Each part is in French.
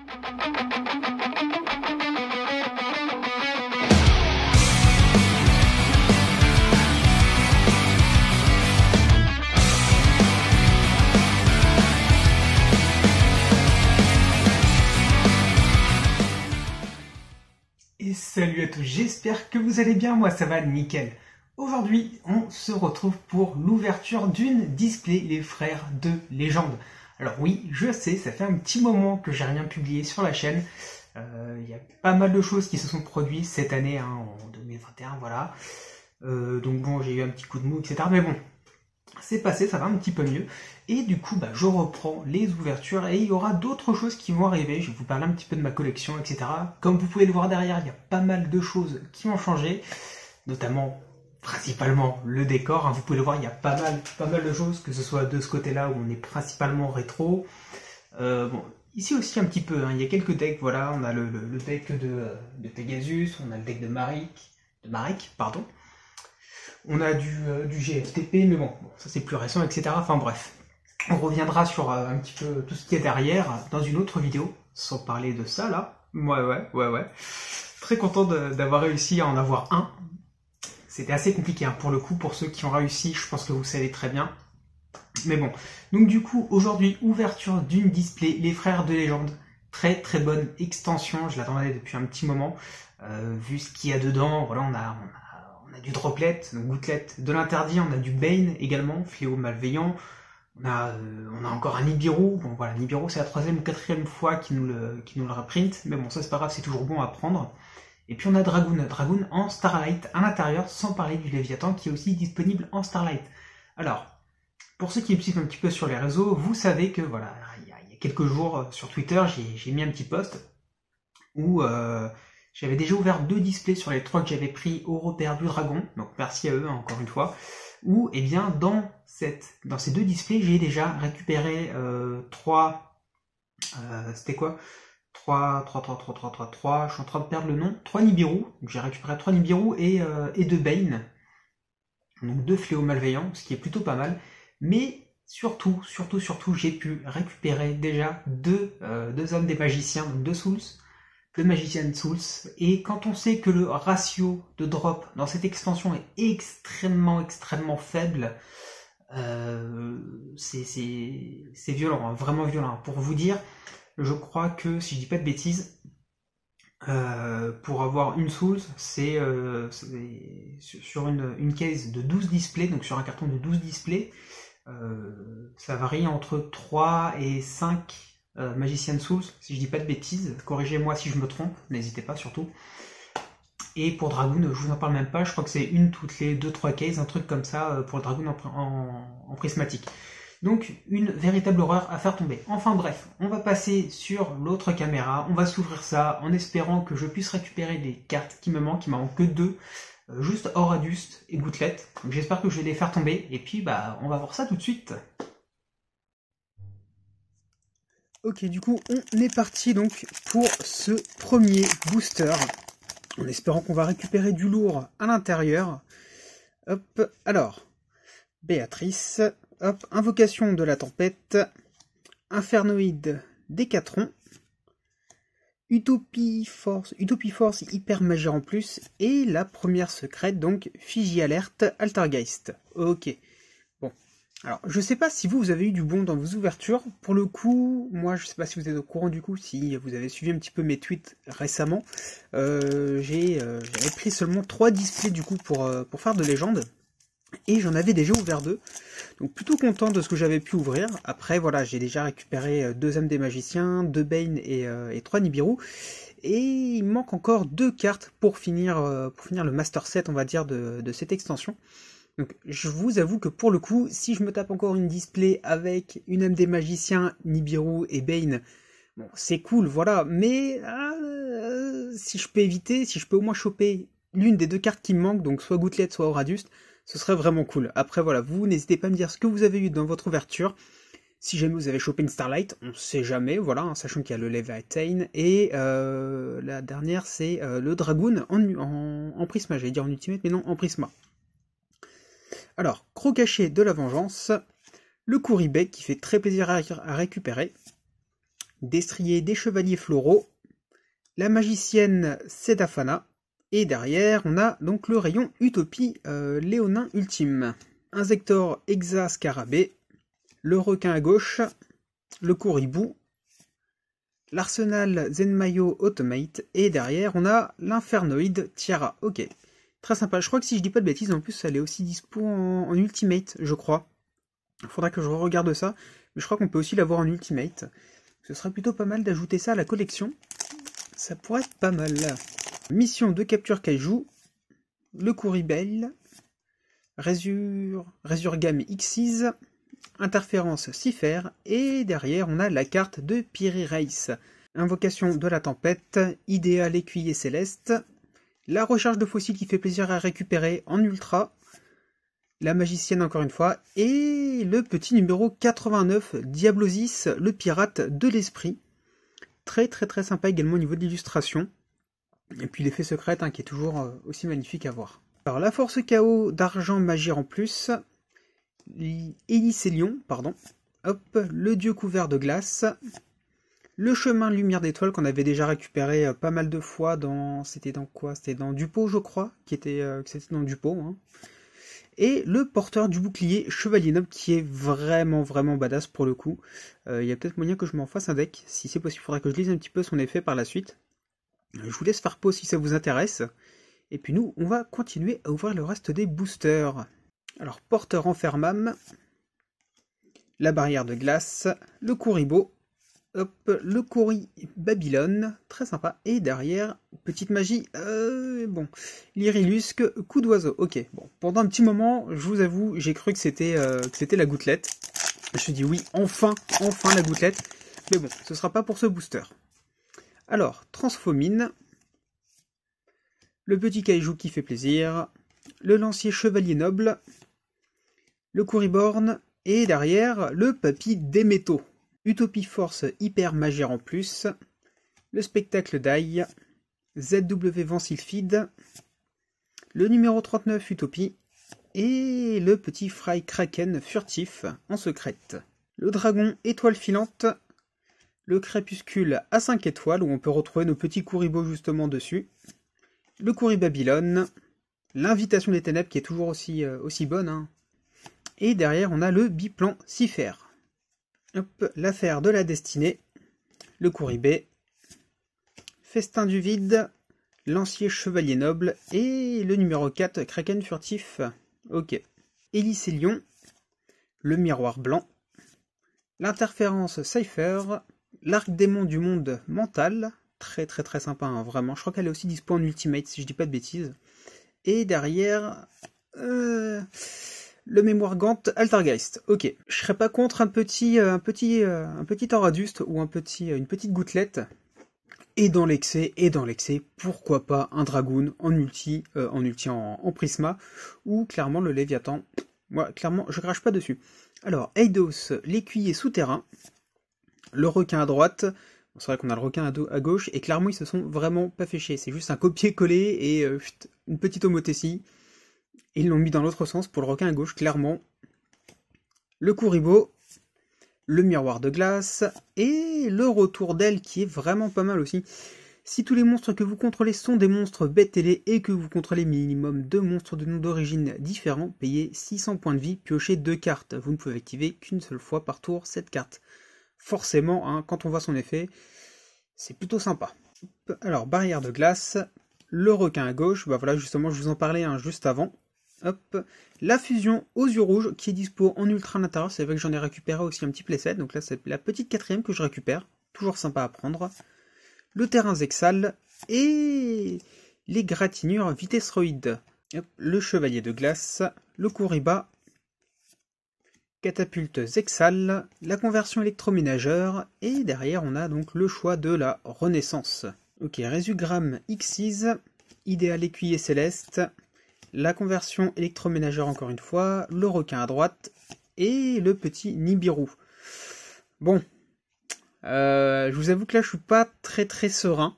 Et salut à tous, j'espère que vous allez bien, moi ça va nickel. Aujourd'hui, on se retrouve pour l'ouverture d'une display Les Frères de Légende. Alors oui, je sais, ça fait un petit moment que j'ai rien publié sur la chaîne. Il y a pas mal de choses qui se sont produites cette année, en 2021, voilà. Donc bon, j'ai eu un petit coup de mou, etc. Mais bon, c'est passé, ça va un petit peu mieux. Et du coup, je reprends les ouvertures et il y aura d'autres choses qui vont arriver. Je vais vous parler un petit peu de ma collection, etc. Comme vous pouvez le voir derrière, il y a pas mal de choses qui ont changé, notamment, principalement, le décor. Vous pouvez le voir, il y a pas mal de choses, que ce soit de ce côté-là où on est principalement rétro. Bon, ici aussi un petit peu, il y a quelques decks, voilà. On a le deck de Pegasus, on a le deck de Marek, pardon. On a du GFTP, mais bon, ça c'est plus récent, etc. Enfin bref, on reviendra sur un petit peu tout ce qui est derrière dans une autre vidéo, sans parler de ça là. Ouais. Très content d'avoir réussi à en avoir un. C'était assez compliqué pour le coup, pour ceux qui ont réussi, je pense que vous savez très bien. Mais bon, donc du coup, aujourd'hui, ouverture d'une display Les Frères de Légende. Très bonne extension, je l'attendais depuis un petit moment. Vu ce qu'il y a dedans, voilà, on a du Droplet, donc Gouttelette, de l'interdit, on a du Bane également, Fléau Malveillant, on a encore un Nibiru, bon voilà, Nibiru c'est la 3e ou 4e fois qu'il nous le reprint, mais bon ça c'est pas grave, c'est toujours bon à prendre. Et puis on a Dragoon en Starlight à l'intérieur, sans parler du Léviathan qui est aussi disponible en Starlight. Alors, pour ceux qui me suivent un petit peu sur les réseaux, vous savez que voilà, il y a quelques jours sur Twitter, j'ai mis un petit post où j'avais déjà ouvert 2 displays sur les 3 que j'avais pris au repère du Dragon, donc merci à eux encore une fois, où eh bien dans ces 2 displays j'ai déjà récupéré 3, c'était quoi 3, je suis en train de perdre le nom, 3 Nibiru, donc j'ai récupéré 3 Nibiru et 2 Bane, donc 2 Fléaux Malveillants, ce qui est plutôt pas mal, mais surtout j'ai pu récupérer déjà 2 hommes des magiciens, donc 2 Souls, le Magician Souls, et quand on sait que le ratio de drop dans cette extension est extrêmement faible, c'est violent, vraiment violent. Pour vous dire, je crois que, si je dis pas de bêtises, pour avoir une Souls, c'est sur une case de 12 displays, donc sur un carton de 12 displays, ça varie entre 3 et 5 Magician Souls, si je dis pas de bêtises, corrigez-moi si je me trompe, n'hésitez pas surtout. Et pour Dragoon, je vous en parle même pas, je crois que c'est une toutes les 2-3 cases, un truc comme ça pour Dragoon en prismatique. Donc une véritable horreur à faire tomber. Enfin bref, on va passer sur l'autre caméra, on va s'ouvrir ça en espérant que je puisse récupérer les cartes qui me manquent, il m'en manque que 2, juste Horadust et Gouttelette. Donc j'espère que je vais les faire tomber, et puis on va voir ça tout de suite. Ok, du coup, on est parti donc pour ce premier booster, en espérant qu'on va récupérer du lourd à l'intérieur. Hop, alors, Béatrice, hop, Invocation de la Tempête, Infernoïde Décatron, Utopie Force Hyper Magie en plus, et la première secrète, donc, Fiji Alerte Altergeist. Ok. Alors, je sais pas si vous avez eu du bon dans vos ouvertures. Pour le coup, moi, je sais pas si vous êtes au courant du coup, si vous avez suivi un petit peu mes tweets récemment. J'avais pris seulement 3 displays du coup pour faire de légende. Et j'en avais déjà ouvert 2. Donc plutôt content de ce que j'avais pu ouvrir. Après, voilà, j'ai déjà récupéré 2 âmes des magiciens, 2 Bane et 3 Nibiru. Et il me manque encore 2 cartes pour finir le master set, on va dire, de cette extension. Donc je vous avoue que pour le coup, si je me tape encore une display avec une âme des magiciens, Nibiru et Bane, bon c'est cool, voilà, mais si je peux éviter, si je peux au moins choper l'une des 2 cartes qui me manquent, donc soit Gouttelette, soit Horadust, ce serait vraiment cool. Après voilà, vous n'hésitez pas à me dire ce que vous avez eu dans votre ouverture. Si jamais vous avez chopé une Starlight, on sait jamais, voilà, sachant qu'il y a le Leviathan, et la dernière c'est le Dragoon en Prisma, j'allais dire en Ultimate, mais non, en Prisma. Alors, Croc-Caché de la Vengeance, le Kouribek qui fait très plaisir à récupérer, Destrier des chevaliers floraux, la magicienne Sedafana, et derrière on a donc le rayon Utopie Léonin Ultime. Inzektor Hexa Scarabée, le requin à gauche, le Kouribou, l'arsenal Zenmayo Automate, et derrière on a l'infernoïde Tiara. Ok, très sympa. Je crois que si je dis pas de bêtises, en plus elle est aussi dispo en Ultimate, je crois. Il faudra que je regarde ça, mais je crois qu'on peut aussi l'avoir en Ultimate. Ce serait plutôt pas mal d'ajouter ça à la collection. Ça pourrait être pas mal. Mission de capture Kaiju, le Kouribel, Resurgam Xyz, interférence Cipher, et derrière on a la carte de Piri Race. Invocation de la tempête, idéal écuyer céleste, la recharge de fossiles qui fait plaisir à récupérer en ultra, la magicienne encore une fois, et le petit numéro 89, Diablosis, le pirate de l'esprit. Très très très sympa également au niveau de l'illustration. Et puis l'effet secret qui est toujours aussi magnifique à voir. Alors la force chaos d'argent magir en plus, Hélicélion, pardon, hop, le dieu couvert de glace, le chemin lumière d'étoile qu'on avait déjà récupéré pas mal de fois dans... C'était dans quoi? C'était dans Dupo je crois, c'était dans Dupo, hein. Et le porteur du bouclier Chevalier Noble qui est vraiment badass pour le coup. Il y a peut-être moyen que je m'en fasse un deck, si c'est possible, il faudra que je lise un petit peu son effet par la suite. Je vous laisse faire pause si ça vous intéresse. Et puis nous, on va continuer à ouvrir le reste des boosters. Alors, porteur enfermam, la barrière de glace, le Kouribo, hop, le Kouri Babylone, très sympa. Et derrière, petite magie, bon, l'Irilusque, coup d'oiseau. Ok, bon, pendant un petit moment, je vous avoue, j'ai cru que c'était la gouttelette. Je me suis dit oui, enfin la gouttelette. Mais bon, ce sera pas pour ce booster. Alors, Transphomine, le petit Kaiju qui fait plaisir, le lancier Chevalier Noble, le Kouriborn, et derrière, le papy des métaux. Utopie Force Hyper Magère en plus, le Spectacle d'Aille, ZW Vent Sylphide, le numéro 39 Utopie, et le petit Fry Kraken furtif en secrète. Le Dragon Étoile Filante, le Crépuscule à 5 étoiles, où on peut retrouver nos petits Kouribo justement dessus, le Kouri Babylone, l'invitation des ténèbres qui est toujours aussi bonne, hein. Et derrière on a le biplan Cipher. Hop, l'affaire de la destinée, le Kouribé, festin du vide, lancier Chevalier Noble, et le numéro 4 Kraken furtif. Ok. Hélicélion, le miroir blanc, l'interférence Cipher, l'arc démon du monde mental, très sympa, hein, vraiment. Je crois qu'elle est aussi dispo en Ultimate, si je dis pas de bêtises. Et derrière, le mémoire Gant Altergeist. Ok, je serais pas contre un petit Oraduste ou une petite gouttelette. Et dans l'excès, pourquoi pas un Dragoon en Prisma, ou clairement le Léviathan. Moi, clairement, je crache pas dessus. Alors, Eidos, l'écuyer souterrain, le requin à droite. Bon, c'est vrai qu'on a le requin à gauche, et clairement, ils se sont vraiment pas fait chier. C'est juste un copier-coller et une petite homothétie. Et ils l'ont mis dans l'autre sens pour le requin à gauche, clairement. Le Kouribo, le miroir de glace, et le retour d'aile qui est vraiment pas mal aussi. Si tous les monstres que vous contrôlez sont des monstres bêtes télé et que vous contrôlez minimum 2 monstres de nom d'origine différents, payez 600 points de vie, piochez 2 cartes. Vous ne pouvez activer qu'une seule fois par tour cette carte. Forcément, hein, quand on voit son effet, c'est plutôt sympa. Alors, barrière de glace, le requin à gauche, bah voilà, justement, je vous en parlais juste avant. Hop, la fusion aux yeux rouges qui est dispo en ultra à l'intérieur, c'est vrai que j'en ai récupéré aussi un petit playset, donc là c'est la petite 4ème que je récupère, toujours sympa à prendre. Le terrain Zexal et les gratinures Vitesroïdes. Le chevalier de glace, le Kouriba, catapulte Zexal, la conversion électroménageur, et derrière on a donc le choix de la renaissance. Ok, Resugram Xyz, idéal écuyer céleste, la conversion électroménageur encore une fois, le requin à droite, et le petit Nibiru. Bon, je vous avoue que là je suis pas très serein,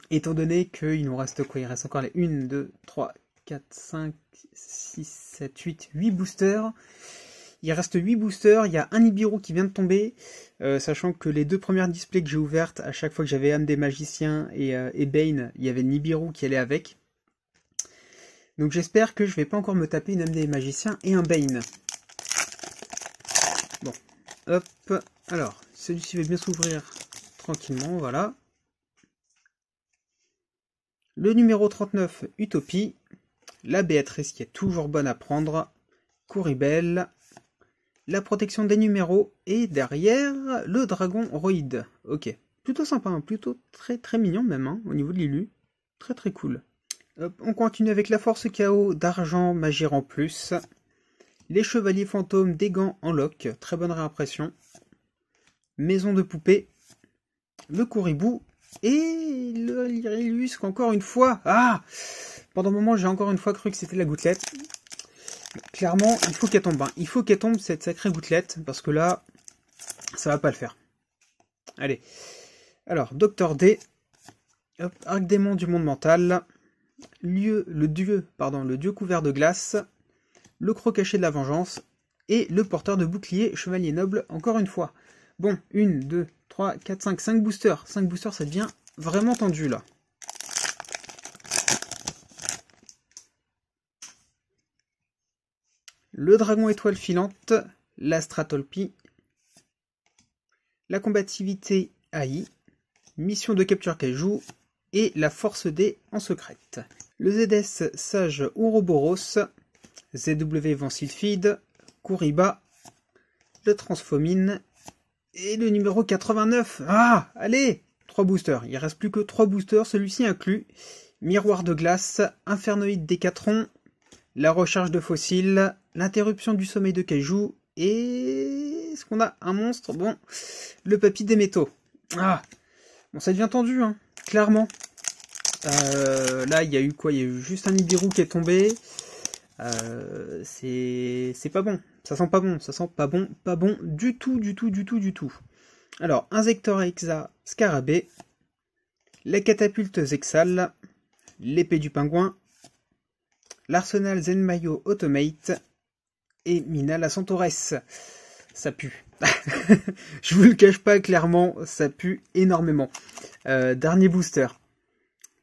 étant donné qu'il nous reste quoi? Il reste encore les 1, 2, 3, 4, 5, 6, 7, 8 boosters. Il reste 8 boosters, il y a un Nibiru qui vient de tomber, sachant que les deux premières displays que j'ai ouvertes, à chaque fois que j'avais Âme des Magiciens et Bane, il y avait Nibiru qui allait avec. Donc j'espère que je vais pas encore me taper une Âme des Magiciens et un Bane. Bon, hop, alors, celui-ci va bien s'ouvrir tranquillement, voilà. Le numéro 39, Utopie. La Béatrice qui est toujours bonne à prendre. Coribel. La protection des numéros. Et derrière, le dragon Roïd. Ok, plutôt sympa, hein, plutôt très mignon même, hein, au niveau de l'élu. Très cool. Hop, on continue avec la force chaos d'argent Magir en plus. Les chevaliers fantômes des gants en lock. Très bonne réimpression. Maison de poupée. Le Kouribou. Et le Lyrilusque encore une fois. Ah, pendant un moment j'ai encore une fois cru que c'était la gouttelette. Clairement il faut qu'elle tombe, hein. Il faut qu'elle tombe cette sacrée gouttelette. Parce que là ça va pas le faire. Allez. Alors Docteur D. Hop, Arc-démon du monde mental. Le dieu couvert de glace. Le croc caché de la vengeance. Et le porteur de bouclier chevalier noble encore une fois. Bon, 1, 2, 3, 4, 5, 5 boosters. 5 boosters, ça devient vraiment tendu, là. Le dragon étoile filante, la stratolpie, la combativité AI, mission de capture kaiju et la force D en secrète. Le ZS sage Ouroboros, ZW Van Sylphide, Kuriba, le transphomine et le numéro 89. Ah, allez, 3 boosters. Il reste plus que 3 boosters, celui-ci inclut miroir de glace, infernoïde Décatron, la recharge de fossiles, l'interruption du sommeil de kaiju et est-ce qu'on a un monstre? Bon, le papy des métaux. Ah, bon, ça devient tendu, hein, clairement. Là, il y a eu quoi? Il y a eu juste un Nibiru qui est tombé. C'est pas bon. Ça sent pas bon. Ça sent pas bon du tout. Alors, Inzector Exa Scarabée, la catapulte Zexal, l'épée du pingouin, l'arsenal Zenmayo Automate et Mina la Centauresse. Ça pue. Je vous le cache pas, clairement, ça pue énormément. Dernier booster.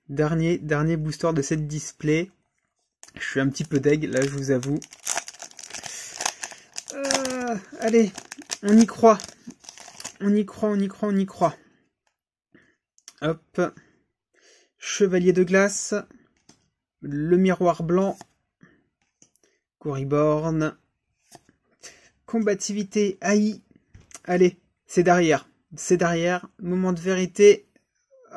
Dernier booster de cette display. Je suis un petit peu deg, là, je vous avoue. Allez, on y croit. On y croit. Hop. Chevalier de glace. Le miroir blanc. Coryborn. Combativité AI. Allez, c'est derrière. Moment de vérité.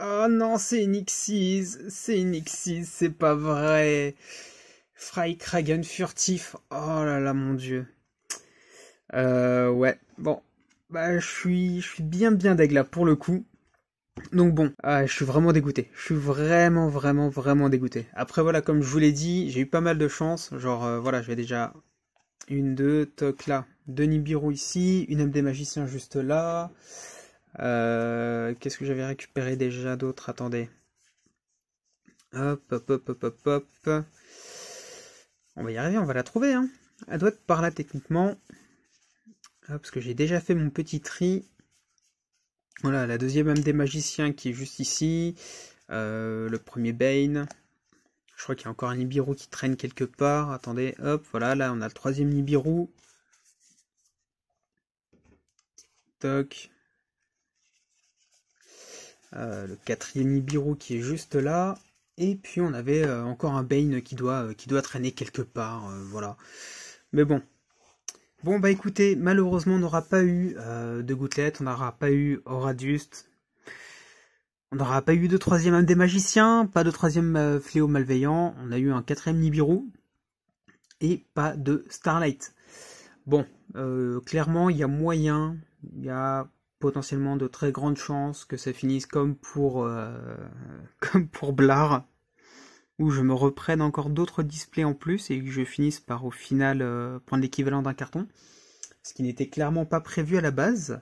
Oh non, c'est Nixis. C'est pas vrai. Freikragen furtif. Oh là là, mon dieu. Ouais, bon. Bah, je suis bien deg là, pour le coup. Donc bon, je suis vraiment dégoûté. Je suis vraiment dégoûté. Après, voilà, comme je vous l'ai dit, j'ai eu pas mal de chance. Genre, voilà, j'ai déjà 1, 2, toc là. 2 Nibiru ici, une âme des magiciens juste là. Qu'est-ce que j'avais récupéré déjà d'autre? Attendez. Hop. On va y arriver, on va la trouver, hein. Elle doit être par là techniquement. Hop, parce que j'ai déjà fait mon petit tri. Voilà, la deuxième âme des magiciens qui est juste ici. Le premier Bane. Je crois qu'il y a encore un Nibiru qui traîne quelque part. Attendez, hop, voilà, là on a le troisième Nibiru. Toc. Le quatrième Nibiru qui est juste là. Et puis on avait encore un Bane qui doit traîner quelque part. Voilà. Mais bon. Bon bah écoutez, malheureusement on n'aura pas eu de gouttelette, on n'aura pas eu Aura-Dust, on n'aura pas eu de troisième âme des magiciens, pas de troisième fléau malveillant, on a eu un quatrième Nibiru et pas de Starlight. Bon, clairement il y a moyen, il y a potentiellement de très grandes chances que ça finisse comme pour Blard, où je me reprenne encore d'autres displays en plus et que je finisse par au final prendre l'équivalent d'un carton, ce qui n'était clairement pas prévu à la base.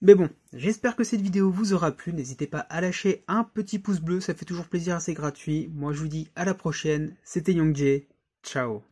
Mais bon, j'espère que cette vidéo vous aura plu, n'hésitez pas à lâcher un petit pouce bleu, ça fait toujours plaisir, c'est gratuit. Moi je vous dis à la prochaine, c'était Young Jay, ciao.